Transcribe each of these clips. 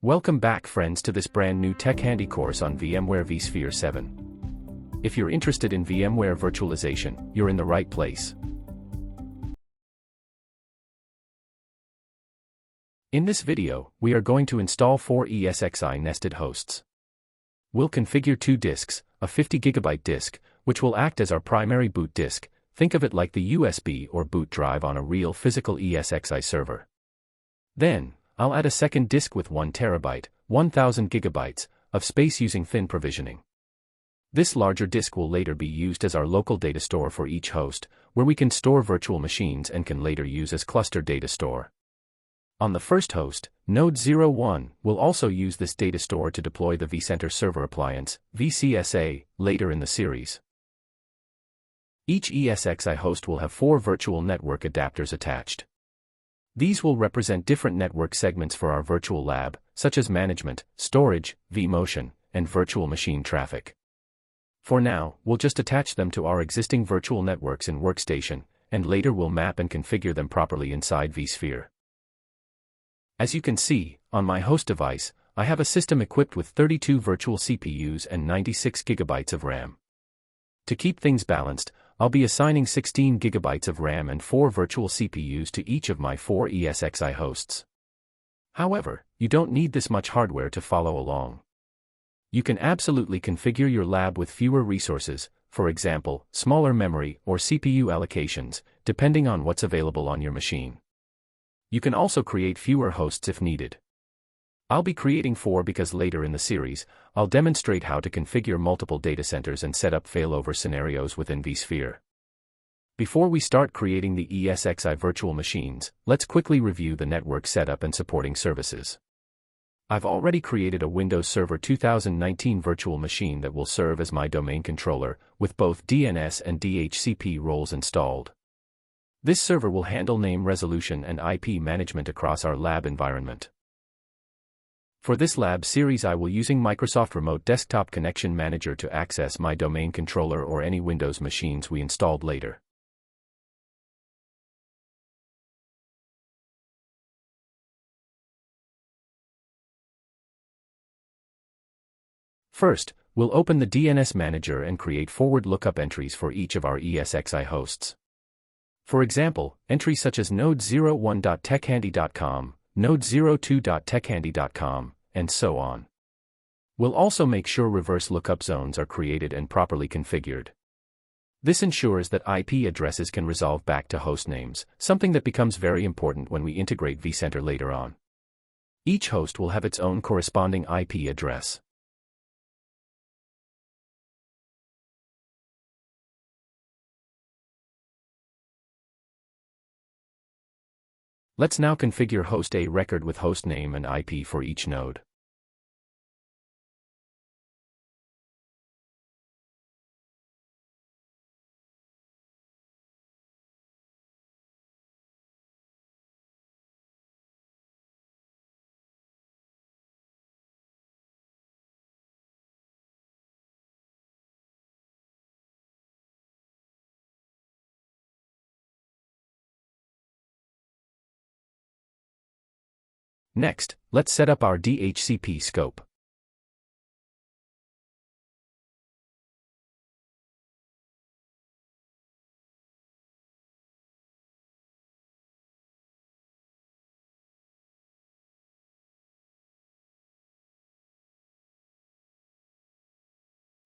Welcome back, friends, to this brand new Techhandy course on VMware vSphere 7. If you're interested in VMware virtualization, you're in the right place. In this video, we are going to install 4 ESXi nested hosts. We'll configure 2 disks, a 50 GB disk, which will act as our primary boot disk. Think of it like the USB or boot drive on a real physical ESXi server. Then, I'll add a second disk with 1 TB, 1000 GB, of space using thin provisioning. This larger disk will later be used as our local data store for each host, where we can store virtual machines and can later use as cluster data store. On the first host, Node 01 will also use this data store to deploy the vCenter server appliance, VCSA, later in the series. Each ESXi host will have 4 virtual network adapters attached. These will represent different network segments for our virtual lab, such as management, storage, vMotion, and virtual machine traffic. For now, we'll just attach them to our existing virtual networks in Workstation, and later we'll map and configure them properly inside vSphere. As you can see, on my host device, I have a system equipped with 32 virtual CPUs and 96 GB of RAM. To keep things balanced, I'll be assigning 16 GB of RAM and 4 virtual CPUs to each of my 4 ESXi hosts. However, you don't need this much hardware to follow along. You can absolutely configure your lab with fewer resources, for example, smaller memory or CPU allocations, depending on what's available on your machine. You can also create fewer hosts if needed. I'll be creating 4 because later in the series, I'll demonstrate how to configure multiple data centers and set up failover scenarios within vSphere. Before we start creating the ESXi virtual machines, let's quickly review the network setup and supporting services. I've already created a Windows Server 2019 virtual machine that will serve as my domain controller, with both DNS and DHCP roles installed. This server will handle name resolution and IP management across our lab environment. For this lab series, I will using Microsoft Remote Desktop Connection Manager to access my domain controller or any Windows machines we installed later. First, we'll open the DNS Manager and create forward lookup entries for each of our ESXi hosts. For example, entries such as node01.techhandy.com, node02.techhandy.com, and so on. We'll also make sure reverse lookup zones are created and properly configured. This ensures that IP addresses can resolve back to host names, something that becomes very important when we integrate vCenter later on. Each host will have its own corresponding IP address. Let's now configure host A record with host name and IP for each node. Next, let's set up our DHCP scope.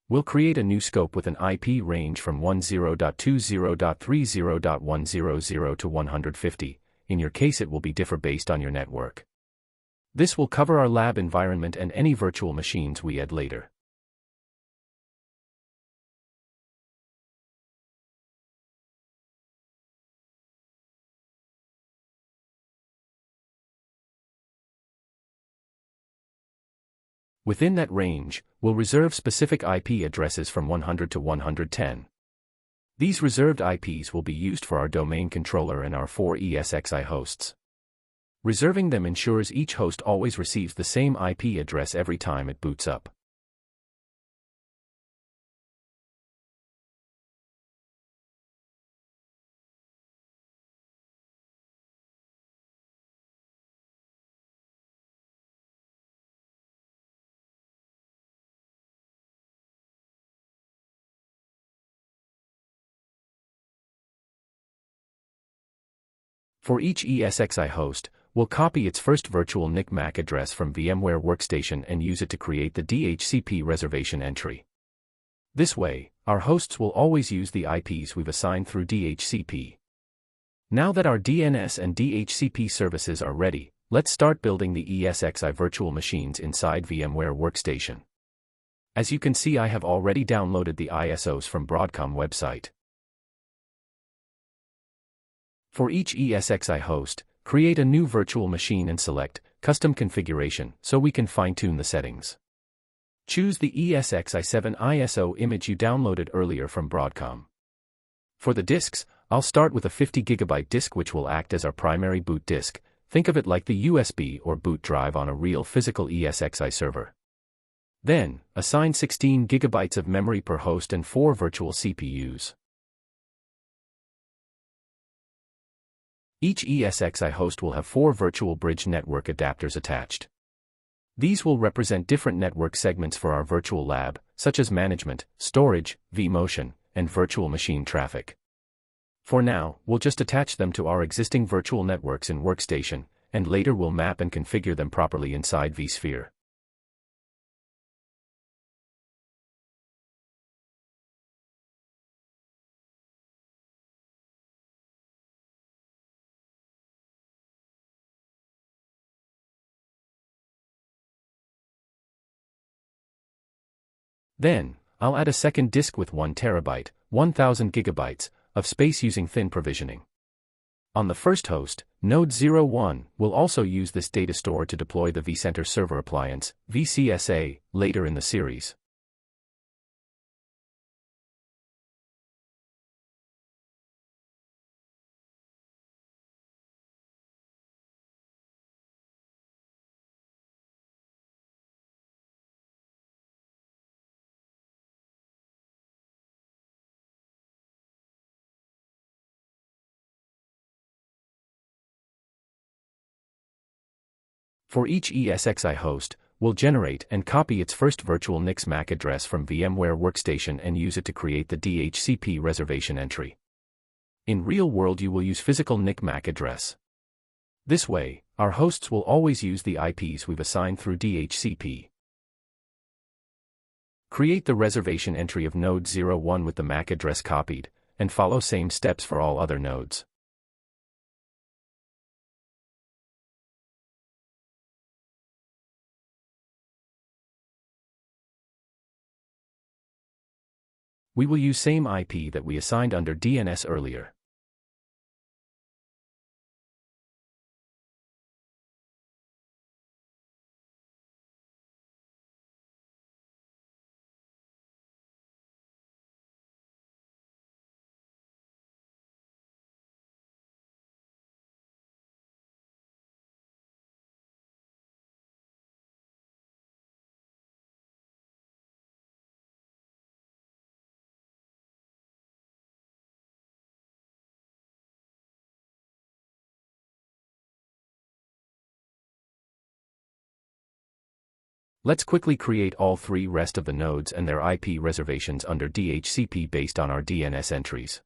We'll create a new scope with an IP range from 10.20.30.100 to 150. In your case, it will be differ based on your network. This will cover our lab environment and any virtual machines we add later. Within that range, we'll reserve specific IP addresses from 100 to 110. These reserved IPs will be used for our domain controller and our 4 ESXi hosts. Reserving them ensures each host always receives the same IP address every time it boots up. For each ESXi host, we'll copy its first virtual NIC MAC address from VMware Workstation and use it to create the DHCP reservation entry. This way, our hosts will always use the IPs we've assigned through DHCP. Now that our DNS and DHCP services are ready, let's start building the ESXi virtual machines inside VMware Workstation. As you can see, I have already downloaded the ISOs from Broadcom website. For each ESXi host, create a new virtual machine and select Custom Configuration so we can fine-tune the settings. Choose the ESXi 7 ISO image you downloaded earlier from Broadcom. For the disks, I'll start with a 50 GB disk which will act as our primary boot disk. Think of it like the USB or boot drive on a real physical ESXi server. Then, assign 16 GB of memory per host and 4 virtual CPUs. Each ESXi host will have 4 virtual bridge network adapters attached. These will represent different network segments for our virtual lab, such as management, storage, vMotion, and virtual machine traffic. For now, we'll just attach them to our existing virtual networks in Workstation, and later we'll map and configure them properly inside vSphere. Then, I'll add a second disk with 1 TB, 1000 GB, of space using thin provisioning. On the first host, Node 01, we'll also use this data store to deploy the vCenter server appliance, VCSA, later in the series. For each ESXi host, we'll generate and copy its first virtual NIC MAC address from VMware Workstation and use it to create the DHCP reservation entry. In real world you will use physical NIC MAC address. This way, our hosts will always use the IPs we've assigned through DHCP. Create the reservation entry of node 01 with the MAC address copied, and follow same steps for all other nodes. We will use same IP that we assigned under DNS earlier. Let's quickly create all 3 rest of the nodes and their IP reservations under DHCP based on our DNS entries.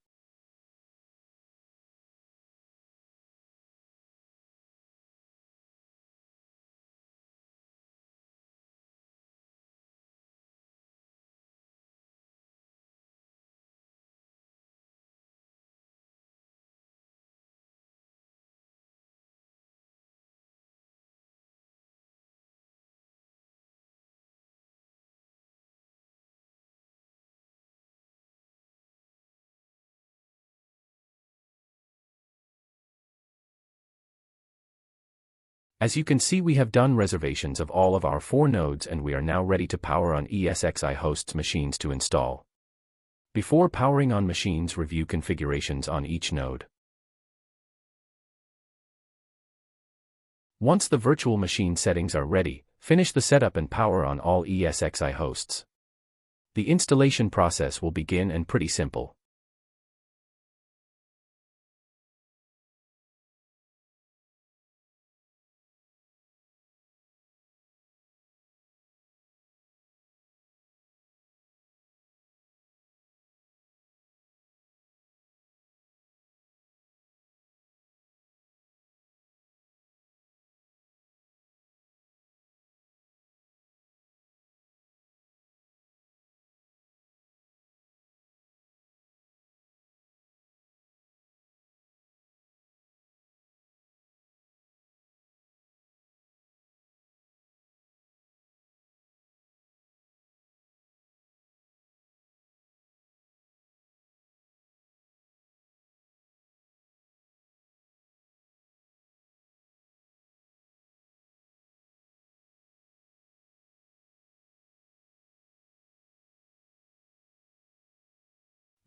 As you can see, we have done reservations of all of our 4 nodes and we are now ready to power on ESXi hosts machines to install. Before powering on machines, review configurations on each node. Once the virtual machine settings are ready, finish the setup and power on all ESXi hosts. The installation process will begin and pretty simple.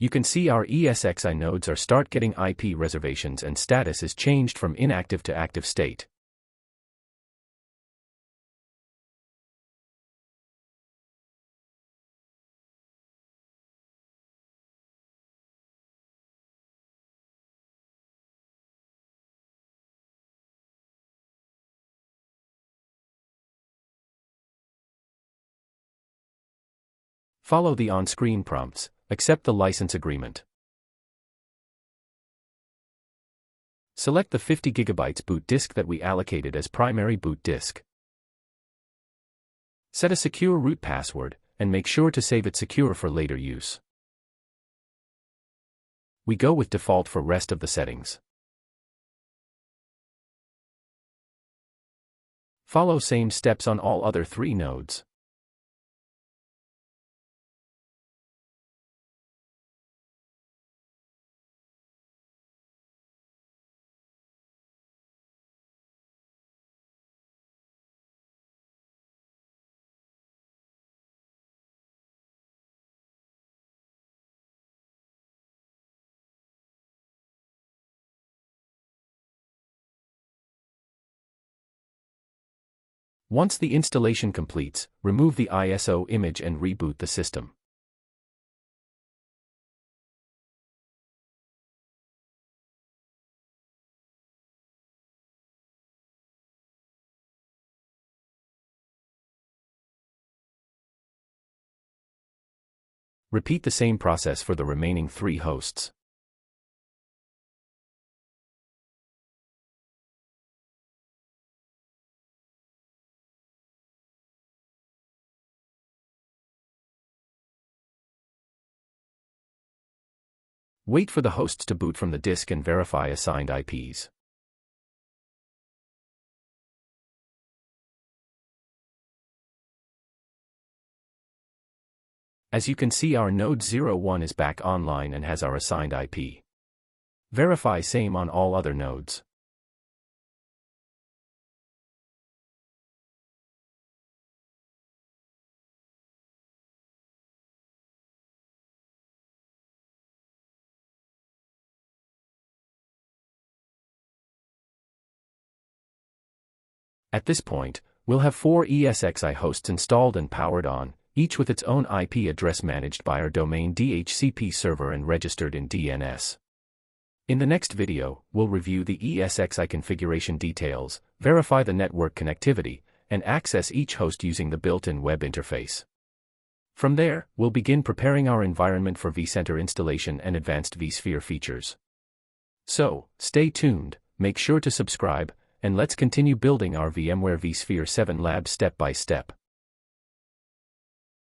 You can see our ESXi nodes are start getting IP reservations and status is changed from inactive to active state. Follow the on-screen prompts, accept the license agreement. Select the 50 GB boot disk that we allocated as primary boot disk. Set a secure root password, and make sure to save it secure for later use. We go with default for rest of the settings. Follow same steps on all other 3 nodes. Once the installation completes, remove the ISO image and reboot the system. Repeat the same process for the remaining 3 hosts. Wait for the hosts to boot from the disk and verify assigned IPs. As you can see, our node 01 is back online and has our assigned IP. Verify same on all other nodes. At this point, we'll have 4 ESXi hosts installed and powered on, each with its own IP address managed by our domain DHCP server and registered in DNS. In the next video, we'll review the ESXi configuration details, verify the network connectivity, and access each host using the built-in web interface. From there, we'll begin preparing our environment for vCenter installation and advanced vSphere features. So, stay tuned, make sure to subscribe, and let's continue building our VMware vSphere 7 lab step by step.